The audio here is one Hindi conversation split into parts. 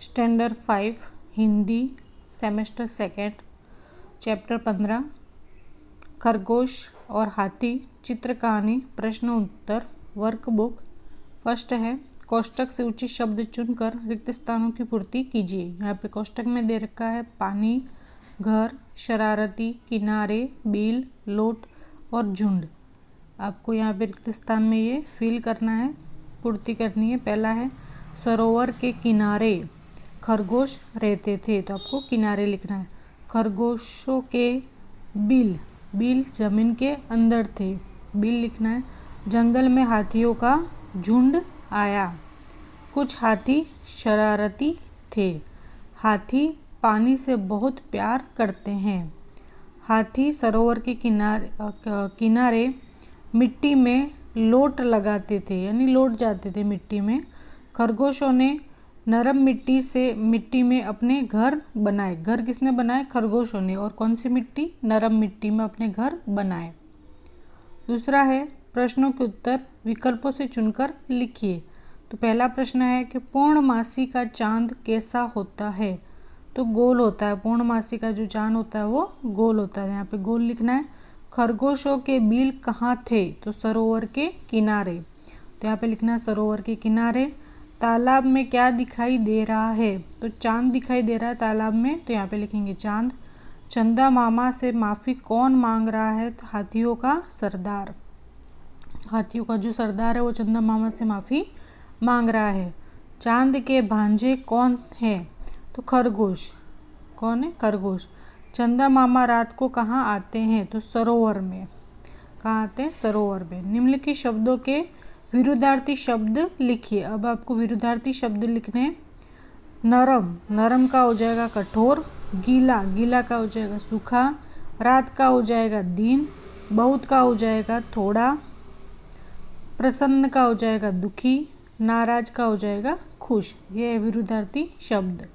Standard 5 Hindi semester second chapter 15 खरगोश और हाथी चित्र कहानी प्रश्न उत्तर वर्कबुक। फर्स्ट है कोष्टक से उचित शब्द चुनकर रिक्त स्थानों की पूर्ति कीजिए। यहाँ पे कोष्टक में दे रखा है पानी, घर, शरारती, किनारे, बिल, लोट और झुंड। आपको यहाँ पे रिक्त स्थान में ये फिल करना है, पूर्ति करनी है। पहला है सरोवर के किनारे खरगोश रहते थे, तो आपको किनारे लिखना है। खरगोशों के बिल जमीन के अंदर थे, बिल लिखना है। जंगल में हाथियों का झुंड आया। कुछ हाथी शरारती थे। हाथी पानी से बहुत प्यार करते हैं। हाथी सरोवर के किनारे मिट्टी में लोट लगाते थे, यानी लोट जाते थे मिट्टी में। खरगोशों ने नरम मिट्टी में अपने घर बनाए। घर किसने बनाए? खरगोशों ने। और कौन सी मिट्टी? नरम मिट्टी में अपने घर बनाए। दूसरा है प्रश्नों के उत्तर विकल्पों से चुनकर लिखिए। तो पहला प्रश्न है कि पूर्णमासी का चांद कैसा होता है? तो गोल होता है। पूर्णमासी का जो चांद होता है वो गोल होता है। यहाँ पे गोल लिखना है। खरगोशों के बिल कहाँ थे? तो सरोवर के किनारे। तो यहाँ पे लिखना है सरोवर के किनारे। तालाब में क्या दिखाई दे रहा है? तो चांद दिखाई दे रहा है तालाब में, तो यहाँ पे लिखेंगे चांद। चंदा मामा से माफ़ी कौन मांग रहा है? तो हाथियों का सरदार। हाथियों का जो सरदार है वो चंदा मामा से माफ़ी मांग रहा है। चांद के भांजे कौन है? तो खरगोश। कौन है? खरगोश। चंदा मामा रात को कहाँ आते हैं? तो सरोवर में। कहाँ आते हैं? सरोवर में। निम्नलिखित शब्दों के विरुद्धार्थी शब्द लिखिए। अब आपको विरुद्धार्थी शब्द लिखने हैं। नरम का हो जाएगा कठोर। गीला का हो जाएगा सूखा। रात का हो जाएगा दिन। बहुत का हो जाएगा थोड़ा। प्रसन्न का हो जाएगा दुखी। नाराज का हो जाएगा खुश। ये है विरुद्धार्थी शब्द।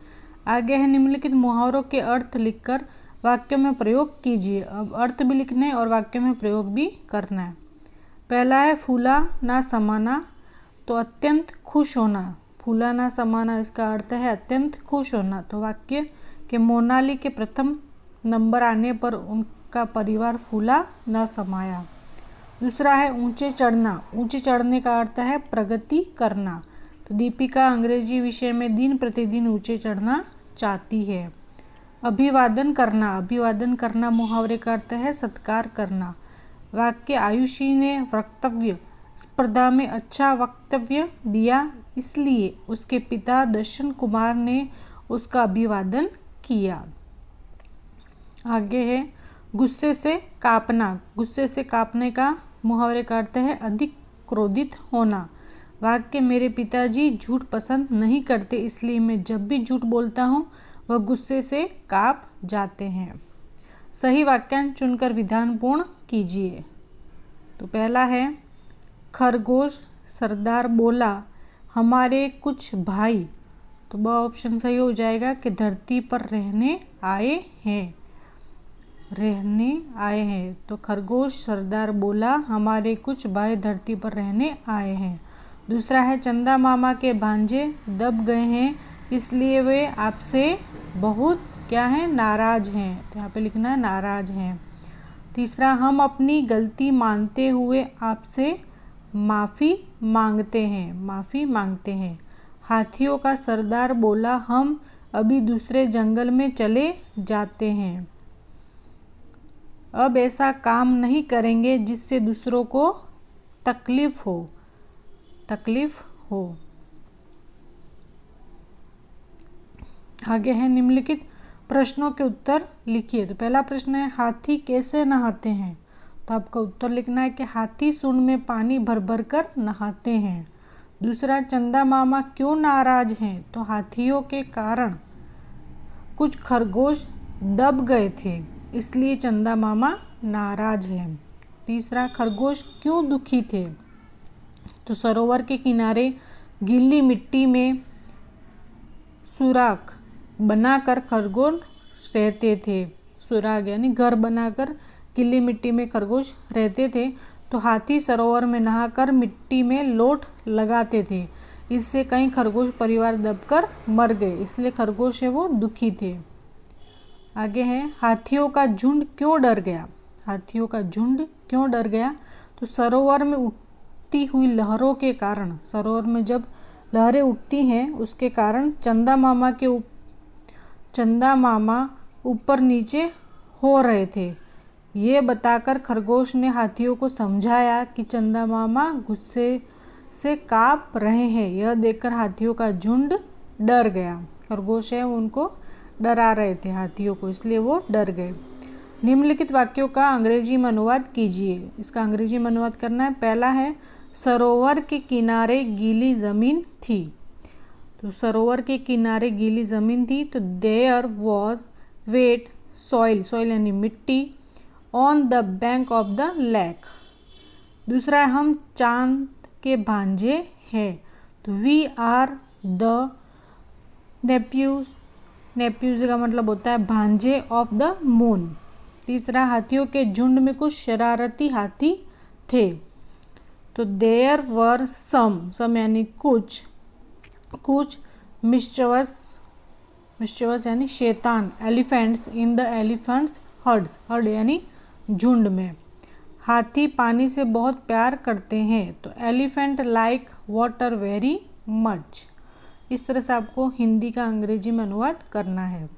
आगे है निम्नलिखित मुहावरों के अर्थ लिखकर वाक्य में प्रयोग कीजिए। अब अर्थ भी लिखने और वाक्य में प्रयोग भी करना है। पहला है फूला ना समाना, तो अत्यंत खुश होना। फूला ना समाना इसका अर्थ है अत्यंत खुश होना। तो वाक्य के मोनाली के प्रथम नंबर आने पर उनका परिवार फूला ना समाया। दूसरा है ऊंचे चढ़ना। ऊंचे चढ़ने का अर्थ है प्रगति करना। तो दीपिका अंग्रेजी विषय में दिन प्रतिदिन ऊंचे चढ़ना चाहती है। अभिवादन करना मुहावरे का अर्थ है सत्कार करना। वाक्य आयुषी ने वक्तव्य स्पर्धा में अच्छा वक्तव्य दिया, इसलिए उसके पिता दर्शन कुमार ने उसका अभिवादन किया। आगे है गुस्से से कांपना। गुस्से से कांपने का मुहावरे का अर्थ है अधिक क्रोधित होना। वाक्य मेरे पिताजी झूठ पसंद नहीं करते, इसलिए मैं जब भी झूठ बोलता हूँ वह गुस्से से कांप जाते हैं। सही वाक्यांश चुनकर विधान पूर्ण कीजिए। तो पहला है खरगोश सरदार बोला हमारे कुछ भाई, तो ब ऑप्शन सही हो जाएगा कि धरती पर रहने आए हैं। तो खरगोश सरदार बोला हमारे कुछ भाई धरती पर रहने आए हैं। दूसरा है चंदा मामा के भांजे दब गए हैं, इसलिए वे आपसे बहुत क्या है? नाराज हैं। तो यहाँ पे लिखना है नाराज हैं। तीसरा हम अपनी गलती मानते हुए आपसे माफ़ी मांगते हैं। हाथियों का सरदार बोला हम अभी दूसरे जंगल में चले जाते हैं। अब ऐसा काम नहीं करेंगे जिससे दूसरों को तकलीफ हो। आगे है निम्नलिखित प्रश्नों के उत्तर लिखिए। तो पहला प्रश्न है हाथी कैसे नहाते हैं? तो आपका उत्तर लिखना है कि हाथी सूंड में पानी भर भर कर नहाते हैं। दूसरा चंदा मामा क्यों नाराज हैं? तो हाथियों के कारण कुछ खरगोश दब गए थे, इसलिए चंदा मामा नाराज हैं। तीसरा खरगोश क्यों दुखी थे? तो सरोवर के किनारे गीली मिट्टी में सुराख बनाकर खरगोश रहते थे। सुराग यानी घर बनाकर गीली मिट्टी में खरगोश रहते थे। तो हाथी सरोवर में नहाकर मिट्टी में लोट लगाते थे, इससे कई खरगोश परिवार दबकर मर गए, इसलिए खरगोश है वो दुखी थे। आगे है, हाथियों का झुंड क्यों डर गया। हाथियों का झुंड क्यों डर गया, तो सरोवर में उठती हुई लहरों के कारण, सरोवर में जब लहरें उठती हैं उसके कारण चंदा मामा ऊपर नीचे हो रहे थे। ये बताकर खरगोश ने हाथियों को समझाया कि चंदा मामा गुस्से से काँप रहे हैं। यह देखकर हाथियों का झुंड डर गया। खरगोश है उनको डरा रहे थे हाथियों को, इसलिए वो डर गए। निम्नलिखित वाक्यों का अंग्रेजी में अनुवाद कीजिए। इसका अंग्रेजी में अनुवाद करना है। पहला है, सरोवर के किनारे गीली ज़मीन थी। तो सरोवर के किनारे गीली ज़मीन थी, तो there was wet soil, soil यानी मिट्टी, on the bank of the lake. दूसरा है, हम चांद के भांजे हैं, तो we are the nephews, nephews का मतलब होता है भांजे ऑफ द मून। तीसरा, हाथियों के झुंड में कुछ शरारती हाथी थे, तो देयर वर सम यानी कुछ मिस्चवस यानी शैतान, elephants in the elephants hertz, heard यानी झुंड में। हाथी पानी से बहुत प्यार करते हैं, तो elephant like water very much. इस तरह से आपको हिंदी का अंग्रेजी में अनुवाद करना है।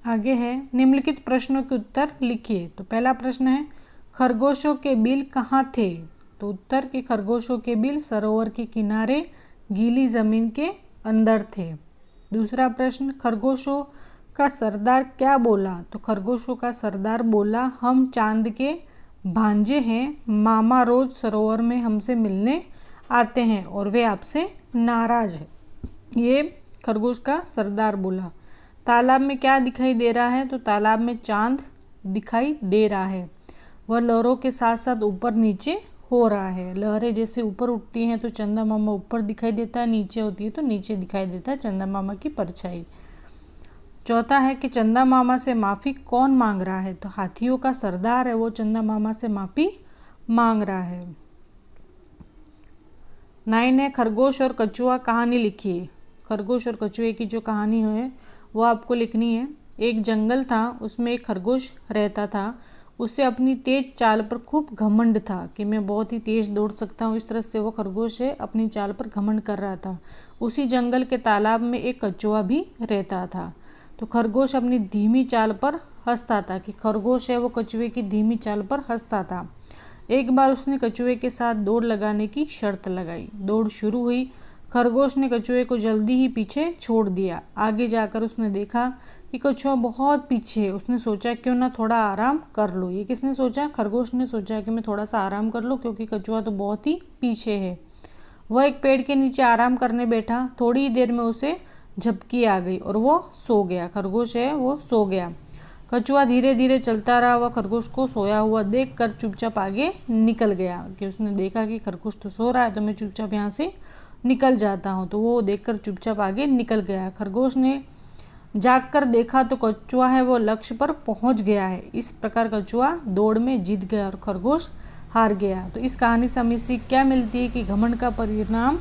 आगे है, निम्नलिखित प्रश्नों के उत्तर लिखिए। तो पहला प्रश्न है, खरगोशों के बिल कहाँ थे। तो उत्तर के खरगोशों के बिल सरोवर के किनारे गीली जमीन के अंदर थे। दूसरा प्रश्न, खरगोशों का सरदार क्या बोला। तो खरगोशों का सरदार बोला, हम चांद के भांजे हैं, मामा रोज सरोवर में हमसे मिलने आते हैं और वे आपसे नाराज हैं। ये खरगोश का सरदार बोला। तालाब में क्या दिखाई दे रहा है। तो तालाब में चांद दिखाई दे रहा है, वह लहरों के साथ साथ ऊपर नीचे हो रहा है। लहरें जैसे ऊपर उठती हैं तो चंदा मामा ऊपर दिखाई देता है, नीचे होती है तो नीचे दिखाई देता है चंदा मामा की परछाई। चौथा है कि चंदा मामा से माफ़ी कौन मांग रहा है। तो हाथियों का सरदार है वो चंदा मामा से माफ़ी मांग रहा है। 9 है, खरगोश और कछुआ कहानी लिखिए। खरगोश और कछुए की जो कहानी है वो आपको लिखनी है। एक जंगल था, उसमें एक खरगोश रहता था। उसे अपनी तेज चाल पर खूब घमंड था कि मैं बहुत ही तेज दौड़ सकता हूँ। इस तरह से वो खरगोश है अपनी चाल पर घमंड कर रहा था। उसी जंगल के तालाब में एक कछुआ भी रहता था। तो खरगोश अपनी धीमी चाल पर हंसता था कि खरगोश है वो कछुए की धीमी चाल पर हंसता था। एक बार उसने कछुए के साथ दौड़ लगाने की शर्त लगाई। दौड़ शुरू हुई। खरगोश ने कछुए को जल्दी ही पीछे छोड़ दिया। आगे जाकर उसने देखा कि कछुआ बहुत पीछे है। उसने सोचा क्यों ना थोड़ा आराम कर लो। ये किसने सोचा? खरगोश ने सोचा कि मैं थोड़ा सा आराम कर लूँ क्योंकि कछुआ तो बहुत ही पीछे है। वह एक पेड़ के नीचे आराम करने बैठा। थोड़ी ही देर में उसे झपकी आ गई और वो सो गया। खरगोश है वो सो गया। कछुआ धीरे धीरे चलता रहा। वह खरगोश को सोया हुआ देखकर चुपचाप आगे निकल गया कि उसने देखा कि खरगोश तो सो रहा है तो मैं चुपचाप यहाँ से निकल जाता हूँ। तो वो देखकर चुपचाप आगे निकल गया। खरगोश ने जागकर देखा तो कछुआ है वो लक्ष्य पर पहुँच गया है। इस प्रकार कछुआ दौड़ में जीत गया और खरगोश हार गया। तो इस कहानी से हमें सीख क्या मिलती है कि घमंड का परिणाम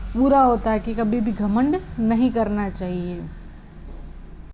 बुरा होता है, कि कभी भी घमंड नहीं करना चाहिए।